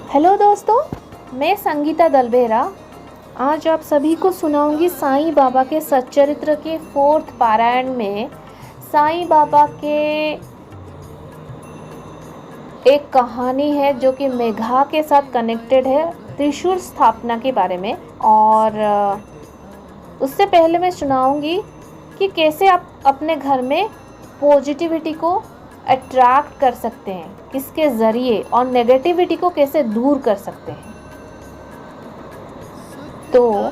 Hello दोस्तों, मैं संगीता दलबेरा आज आप सभी को सुनाऊंगी साईं बाबा के सच्चरित्र के 4th पारायण में साईं बाबा के एक कहानी है जो कि मेघा के साथ कनेक्टेड है, त्रिशूल स्थापना के बारे में। और उससे पहले मैं सुनाऊंगी कि कैसे आप अपने घर में पॉजिटिविटी को अट्रैक्ट कर सकते हैं, किसके ज़रिए, और नेगेटिविटी को कैसे दूर कर सकते हैं। तो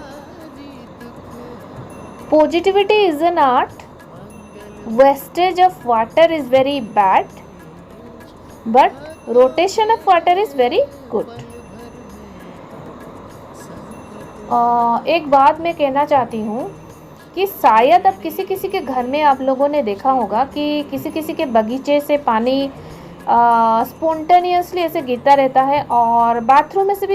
positivity is an art, wastage of water is very bad but rotation of water is very good. एक बात मैं कहना चाहती हूँ कि शायद अब किसी किसी के घर में आप लोगों ने देखा होगा कि किसी किसी के बगीचे से पानी स्पॉन्टेनियसली ऐसे गिरता रहता है, और बाथरूम से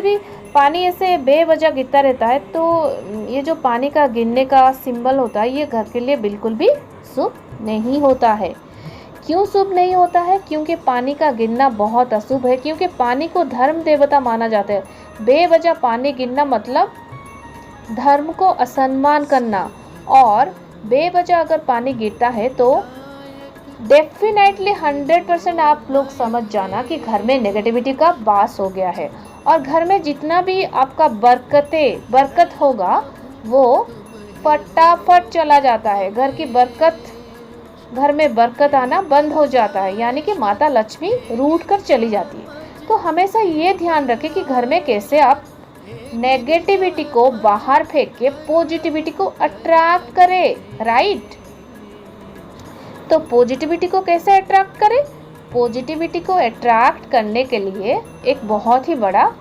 भी पानी ऐसे बेवजह गिरता रहता है। तो ये जो पानी का गिरने का सिंबल होता है, ये घर के लिए बिल्कुल भी शुभ नहीं होता है। क्यों शुभ नहीं होता है? क्योंकि पानी का गिरना बहुत अशुभ है, क्योंकि पानी को धर्म देवता माना जाता है। बेवजह पानी गिरना मतलब धर्म को असम्मान करना, और बेवजह अगर पानी गिरता है तो डेफिनेटली 100% आप लोग समझ जाना कि घर में नेगेटिविटी का वास हो गया है, और घर में जितना भी आपका बरकत होगा वो फटाफट चला जाता है। घर में बरकत आना बंद हो जाता है, यानी कि माता लक्ष्मी रूठ कर चली जाती है। तो हमेशा ये ध्यान रखें कि घर में कैसे आप नेगेटिविटी को बाहर फेंक के पॉजिटिविटी को अट्रैक्ट करें, राइट? तो पॉजिटिविटी को कैसे अट्रैक्ट करें? पॉजिटिविटी को अट्रैक्ट करने के लिए एक बहुत ही बड़ा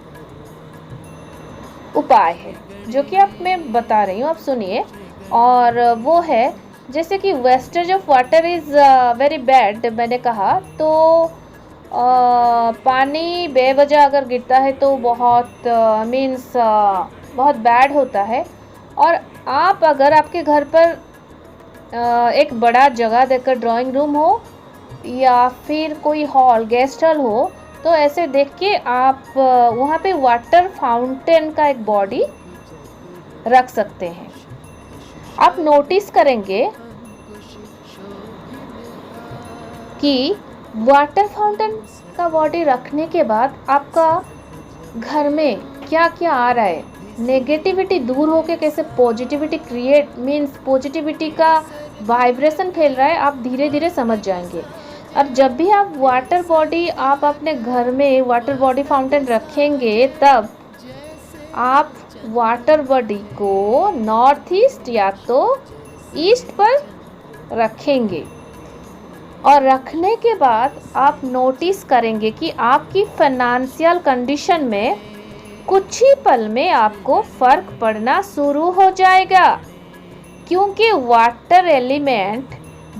उपाय है जो कि मैं बता रही हूँ, आप सुनिए। और वो है, जैसे कि wastage of water is very bad मैंने कहा, तो पानी बेवजह अगर गिरता है तो बहुत बहुत बैड होता है। और आप अगर आपके घर पर एक बड़ा जगह देकर, ड्राइंग रूम हो या फिर कोई हॉल, गेस्ट हॉल हो, तो ऐसे देख के आप वहाँ पे वाटर फाउंटेन का एक बॉडी रख सकते हैं। आप नोटिस करेंगे कि वाटर फाउंटेन का बॉडी रखने के बाद आपका घर में क्या क्या आ रहा है, नेगेटिविटी दूर होके कैसे पॉजिटिविटी पॉजिटिविटी का वाइब्रेशन फैल रहा है, आप धीरे धीरे समझ जाएंगे। और जब भी आप अपने घर में वाटर बॉडी फाउंटेन रखेंगे, तब आप वाटर बॉडी को नॉर्थ ईस्ट या तो ईस्ट पर रखेंगे, और रखने के बाद आप नोटिस करेंगे कि आपकी फाइनेंशियल कंडीशन में कुछ ही पल में आपको फर्क पड़ना शुरू हो जाएगा। क्योंकि वाटर एलिमेंट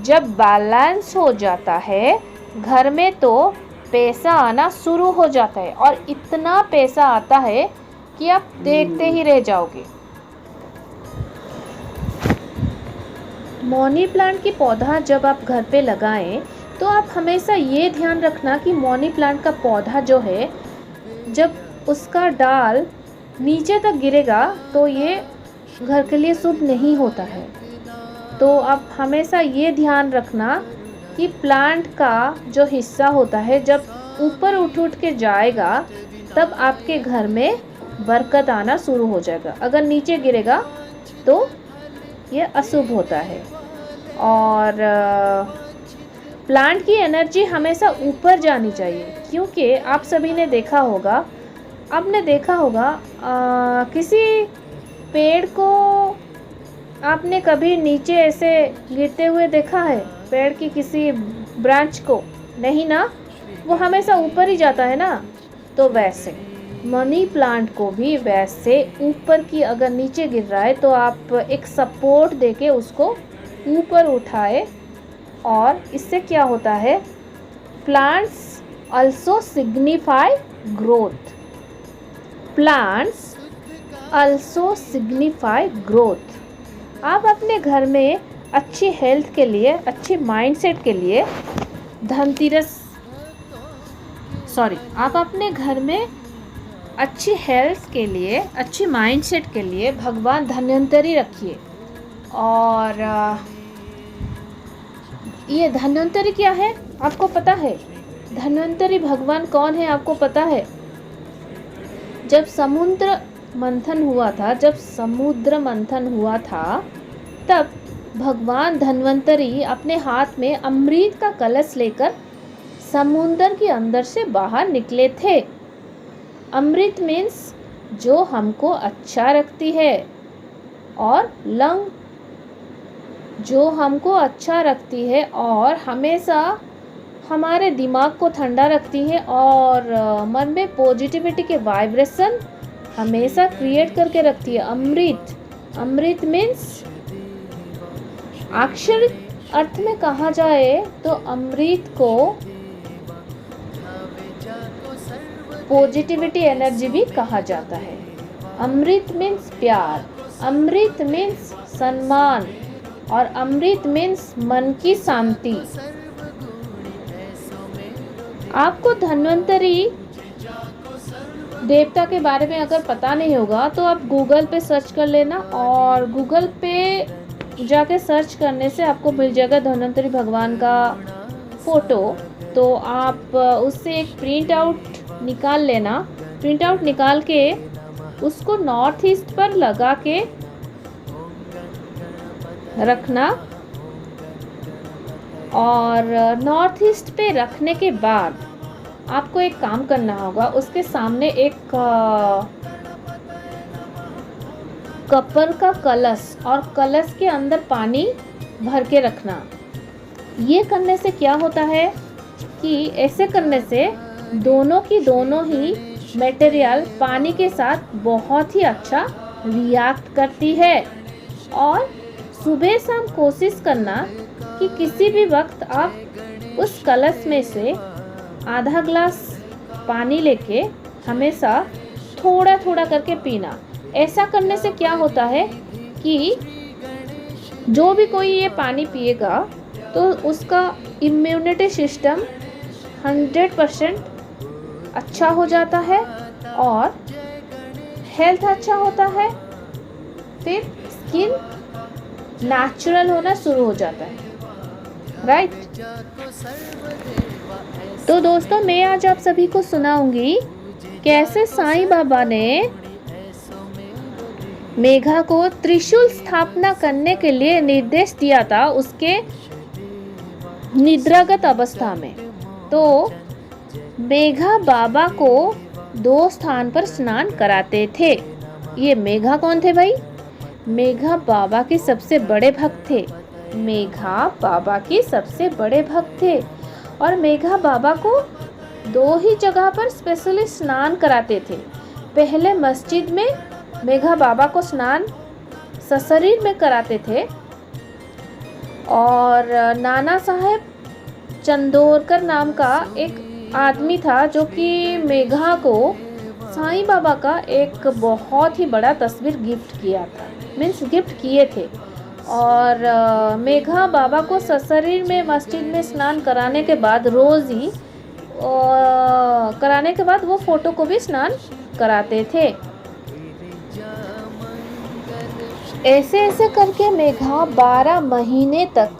जब बैलेंस हो जाता है घर में, तो पैसा आना शुरू हो जाता है, और इतना पैसा आता है कि आप देखते ही रह जाओगे। मनी प्लांट की पौधा जब आप घर पे लगाएं, तो आप हमेशा ये ध्यान रखना कि मनी प्लांट का पौधा जो है, जब उसका डाल नीचे तक गिरेगा तो ये घर के लिए शुभ नहीं होता है। तो आप हमेशा ये ध्यान रखना कि प्लांट का जो हिस्सा होता है, जब ऊपर उठ के जाएगा तब आपके घर में बरकत आना शुरू हो जाएगा। अगर नीचे गिरेगा तो ये अशुभ होता है। और प्लांट की एनर्जी हमेशा ऊपर जानी चाहिए, क्योंकि आप सभी ने देखा होगा, किसी पेड़ को आपने कभी नीचे ऐसे गिरते हुए देखा है? पेड़ की किसी ब्रांच को नहीं ना, वो हमेशा ऊपर ही जाता है ना। तो वैसे मनी प्लांट को भी वैसे ऊपर की, अगर नीचे गिर रहा है तो आप एक सपोर्ट देके उसको ऊपर उठाए, और इससे क्या होता है, plants also signify growth. Plants also signify growth. आप अपने घर में अच्छी हेल्थ के लिए, अच्छी माइंडसेट के लिए धनतेरस आप अपने घर में अच्छी हेल्थ के लिए, अच्छी माइंडसेट के लिए भगवान धन्वंतरी रखिए। और ये धन्वंतरी क्या है आपको पता है? धन्वंतरी भगवान कौन है आपको पता है? जब समुद्र मंथन हुआ था तब भगवान धन्वंतरी अपने हाथ में अमृत का कलश लेकर समुद्र के अंदर से बाहर निकले थे। अमृत मीन्स जो हमको अच्छा रखती है, और लंग जो हमको अच्छा रखती है और हमेशा हमारे दिमाग को ठंडा रखती है और मन में पॉजिटिविटी के वाइब्रेशन हमेशा क्रिएट करके रखती है। अमृत मीन्स अक्षरिक अर्थ में कहा जाए तो अमृत को पॉजिटिविटी एनर्जी भी कहा जाता है। अमृत मीन्स प्यार, अमृत मीन्स सम्मान, और अमृत मीन्स मन की शांति। आपको धन्वंतरी देवता के बारे में अगर पता नहीं होगा तो आप गूगल पे सर्च कर लेना, और गूगल पे जाके सर्च करने से आपको मिल जाएगा धन्वंतरी भगवान का फ़ोटो। तो आप उससे एक प्रिंट आउट निकाल लेना। प्रिंट आउट निकाल के उसको नॉर्थ ईस्ट पर लगा के रखना, और नॉर्थ ईस्ट पे रखने के बाद आपको एक काम करना होगा। उसके सामने एक कपर का कलश, और कलश के अंदर पानी भर के रखना। ये करने से क्या होता है कि ऐसे करने से दोनों ही मटेरियल पानी के साथ बहुत ही अच्छा रिएक्ट करती है। और सुबह शाम कोशिश करना कि किसी भी वक्त आप उस कलश में से आधा ग्लास पानी लेके हमेशा थोड़ा थोड़ा करके पीना। ऐसा करने से क्या होता है कि जो भी कोई ये पानी पिएगा तो उसका इम्यूनिटी सिस्टम 100% अच्छा हो जाता है और हेल्थ अच्छा होता है। फिर स्किन नेचुरल होना शुरू हो जाता है, राइट। तो दोस्तों, मैं आज आप सभी को सुनाऊंगी कैसे साईं बाबा ने मेघा को त्रिशूल स्थापना करने के लिए निर्देश दिया था उसके निद्रागत अवस्था में। तो मेघा बाबा को 2 स्थान पर स्नान कराते थे। ये मेघा कौन थे भाई? मेघा बाबा के सबसे बड़े भक्त थे। मेघा बाबा के सबसे बड़े भक्त थे और मेघा बाबा को 2 ही जगह पर स्पेशली स्नान कराते थे। पहले मस्जिद में मेघा बाबा को स्नान सशरीर में कराते थे, और नाना साहेब चंदोरकर नाम का एक आदमी था जो कि मेघा को साईं बाबा का एक बहुत ही बड़ा तस्वीर गिफ्ट किया था, मीन्स गिफ्ट किए थे। और मेघा बाबा को सशरीर में मस्जिद में स्नान कराने के बाद रोज़ ही कराने के बाद वो फोटो को भी स्नान कराते थे। ऐसे ऐसे करके मेघा 12 महीने तक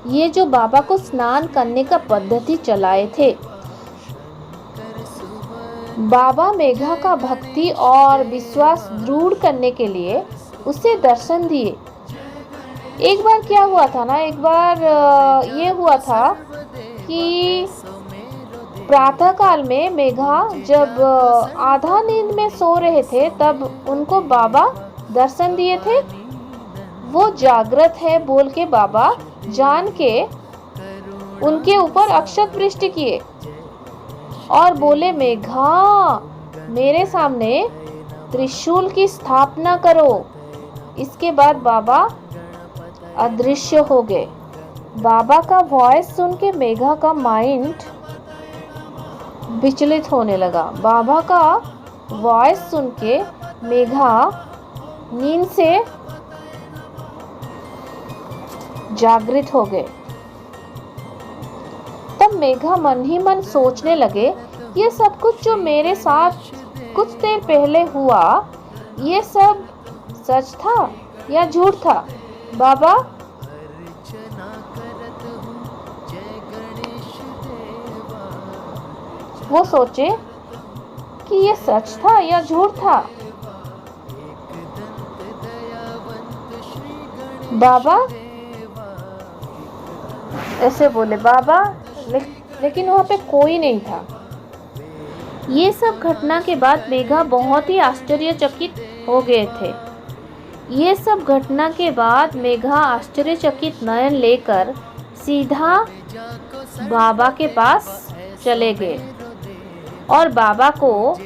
ये जो बाबा को स्नान करने का पद्धति चलाए थे। बाबा मेघा का भक्ति और विश्वास दृढ़ करने के लिए उसे दर्शन दिए। एक बार क्या हुआ था ना, एक बार ये हुआ था कि प्रातः काल में मेघा जब आधा नींद में सो रहे थे तब उनको बाबा दर्शन दिए थे। वो जागृत है बोल के बाबा जान के उनके ऊपर अक्षत वृष्टि किए और बोले, मेघा मेरे सामने त्रिशूल की स्थापना करो। इसके बाद बाबा अदृश्य हो गए। बाबा का वॉइस सुन के मेघा का माइंड विचलित होने लगा। बाबा का वॉइस सुन के मेघा नींद से जागृत हो गए। तब मेघा मन ही मन सोचने लगे ये सब कुछ जो मेरे साथ कुछ देर पहले हुआ, ये सब सच था या झूठ था? बाबा, वो सोचे कि ये सच था या झूठ था। बाबा ऐसे बोले, बाबा, लेकिन वहाँ पे कोई नहीं था। ये सब घटना के बाद मेघा बहुत ही आश्चर्यचकित हो गए थे। ये सब घटना के बाद मेघा आश्चर्यचकित नयन लेकर सीधा बाबा के पास चले गए और बाबा को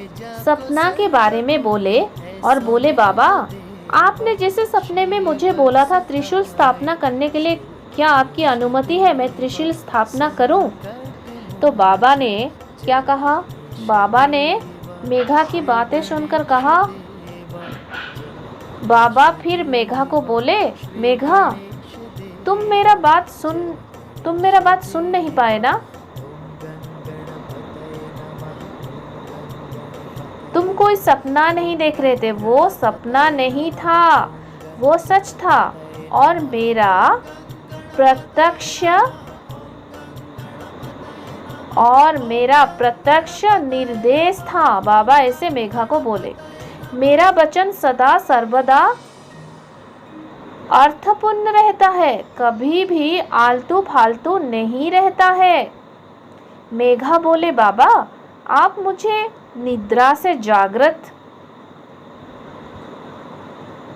सपना के बारे में बोले और बोले, बाबा, आपने जैसे सपने में मुझे बोला था त्रिशूल स्थापना करने के लिए, क्या आपकी अनुमति है मैं त्रिशूल स्थापना करूं? तो बाबा ने क्या कहा? बाबा ने मेघा की बातें सुनकर कहा, बाबा फिर मेघा को बोले, मेघा, तुम मेरा बात सुन नहीं पाए ना? तुम कोई सपना नहीं देख रहे थे, वो सपना नहीं था, वो सच था और मेरा प्रत्यक्ष निर्देश था। बाबा ऐसे मेघा को बोले, मेरा वचन सदा सर्वदा अर्थपूर्ण रहता है, कभी भी आलतू फालतू नहीं रहता है। मेघा बोले, बाबा, आप मुझे निद्रा से जागृत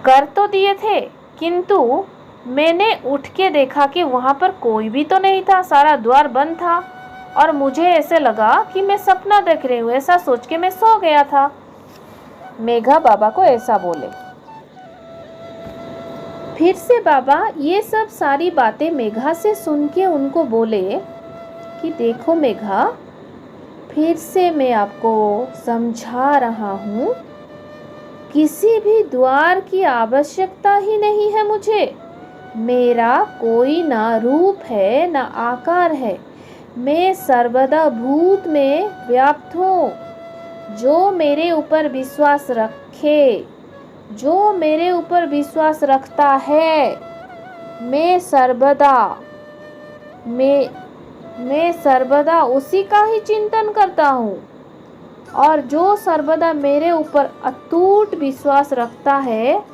कर तो दिए थे, किंतु मैंने उठ के देखा कि वहां पर कोई भी तो नहीं था, सारा द्वार बंद था और मुझे ऐसे लगा कि मैं सपना देख रही हूँ। ऐसा सोच के मैं सो गया था। मेघा बाबा को ऐसा बोले। फिर से बाबा ये सब सारी बातें मेघा से सुन के उनको बोले कि देखो मेघा, फिर से मैं आपको समझा रहा हूँ, किसी भी द्वार की आवश्यकता ही नहीं है मुझे। मेरा कोई ना रूप है ना आकार है, मैं सर्वदा भूत में व्याप्त हूँ। जो मेरे ऊपर विश्वास रखे, जो मेरे ऊपर विश्वास रखता है, मैं सर्वदा उसी का ही चिंतन करता हूँ। और जो सर्वदा मेरे ऊपर अटूट विश्वास रखता है,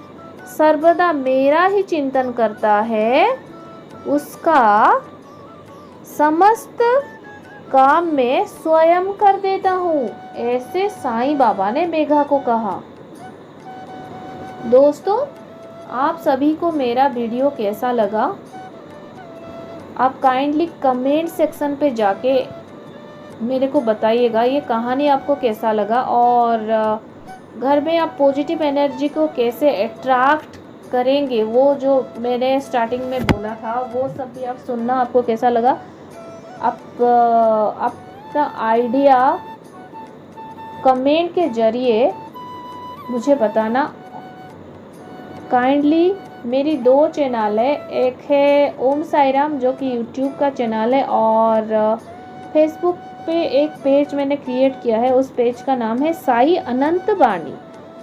सर्वदा मेरा ही चिंतन करता है, उसका समस्त काम में स्वयं कर देता हूँ। ऐसे साईं बाबा ने मेघा को कहा। दोस्तों, आप सभी को मेरा वीडियो कैसा लगा? आप काइंडली कमेंट सेक्शन पे जाके मेरे को बताइएगा ये कहानी आपको कैसा लगा, और घर में आप पॉजिटिव एनर्जी को कैसे अट्रैक्ट करेंगे, वो जो मैंने स्टार्टिंग में बोला था वो सब भी आप सुनना, आपको कैसा लगा। आप अपना आइडिया कमेंट के ज़रिए मुझे बताना। काइंडली मेरी 2 चैनल है, एक है ओम साई राम जो कि यूट्यूब का चैनल है, और फेसबुक पे एक पेज मैंने क्रिएट किया है, उस पेज का नाम है साई अनंत वाणी।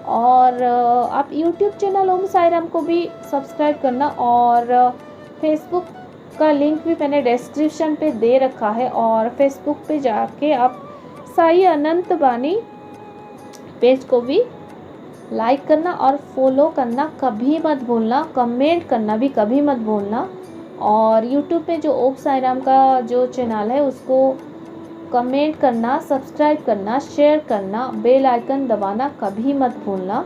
और आप यूट्यूब चैनल ओम साई राम को भी सब्सक्राइब करना, और फेसबुक का लिंक भी मैंने डिस्क्रिप्शन पे दे रखा है, और फेसबुक पे जाके आप साई अनंत वाणी पेज को भी लाइक करना और फॉलो करना कभी मत भूलना, कमेंट करना भी कभी मत भूलना। और यूट्यूब पे जो ओम साई राम का जो चैनल है उसको कमेंट करना, सब्सक्राइब करना, शेयर करना, बेल आइकन दबाना कभी मत भूलना।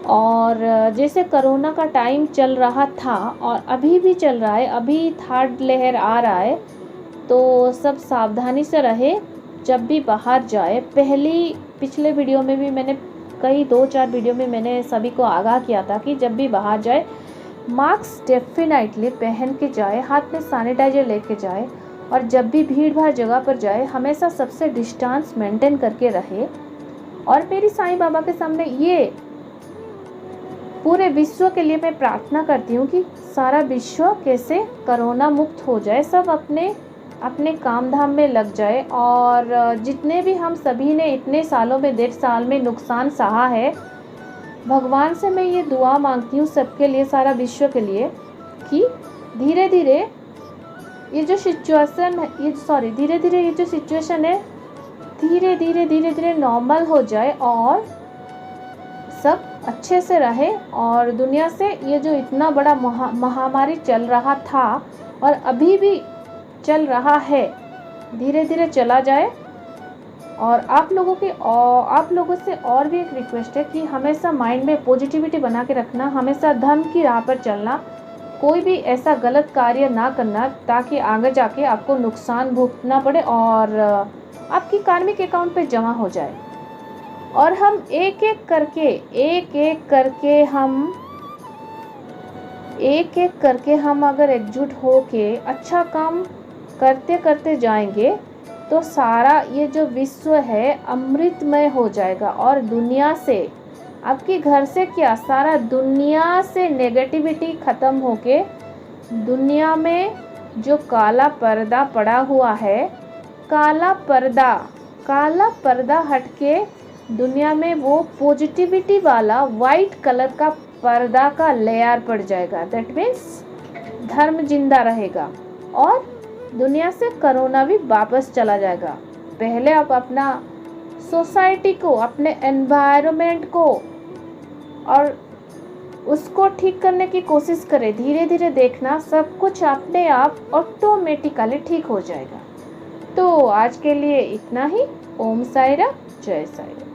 और जैसे कोरोना का टाइम चल रहा था और अभी भी चल रहा है, अभी 3rd लहर आ रहा है, तो सब सावधानी से रहे जब भी बाहर जाए। पिछले वीडियो में भी मैंने 2-4 वीडियो में मैंने सभी को आगाह किया था कि जब भी बाहर जाए मास्क डेफिनेटली पहन के जाए, हाथ में सैनिटाइजर लेके जाए, और जब भी भीड़ भाड़ जगह पर जाए हमेशा सबसे डिस्टेंस मेंटेन करके रहे। और मेरी साईं बाबा के सामने ये पूरे विश्व के लिए मैं प्रार्थना करती हूँ कि सारा विश्व कैसे कोरोना मुक्त हो जाए, सब अपने अपने काम धाम में लग जाए और जितने भी हम सभी ने इतने सालों में 1.5 साल में नुकसान सहा है, भगवान से मैं ये दुआ मांगती हूँ सबके लिए, सारा विश्व के लिए, कि धीरे धीरे ये जो सिचुएशन है, धीरे धीरे ये जो सिचुएशन है धीरे धीरे नॉर्मल हो जाए और सब अच्छे से रहे और दुनिया से ये जो इतना बड़ा महामारी चल रहा था और अभी भी चल रहा है, धीरे धीरे चला जाए। और आप लोगों से और भी एक रिक्वेस्ट है कि हमेशा माइंड में पॉजिटिविटी बना के रखना, हमेशा धर्म की राह पर चलना, कोई भी ऐसा गलत कार्य ना करना ताकि आगे जाके आपको नुकसान भुगतना पड़े और आपकी कार्मिक अकाउंट पे जमा हो जाए। और हम एक एक करके हम अगर एकजुट हो के अच्छा काम करते करते जाएंगे तो सारा ये जो विश्व है अमृतमय हो जाएगा और दुनिया से, आपके घर से क्या, सारा दुनिया से नेगेटिविटी ख़त्म होके दुनिया में जो काला पर्दा पड़ा हुआ है, काला पर्दा हटके दुनिया में वो पॉजिटिविटी वाला वाइट कलर का पर्दा का लेयर पड़ जाएगा। दैट मीन्स धर्म जिंदा रहेगा और दुनिया से कोरोना भी वापस चला जाएगा। पहले आप अपना सोसाइटी को, अपने एनवायरनमेंट को और उसको ठीक करने की कोशिश करें। धीरे धीरे देखना सब कुछ अपने आप ऑटोमेटिकली ठीक हो जाएगा। तो आज के लिए इतना ही। ओम साई राम, जय साई राम।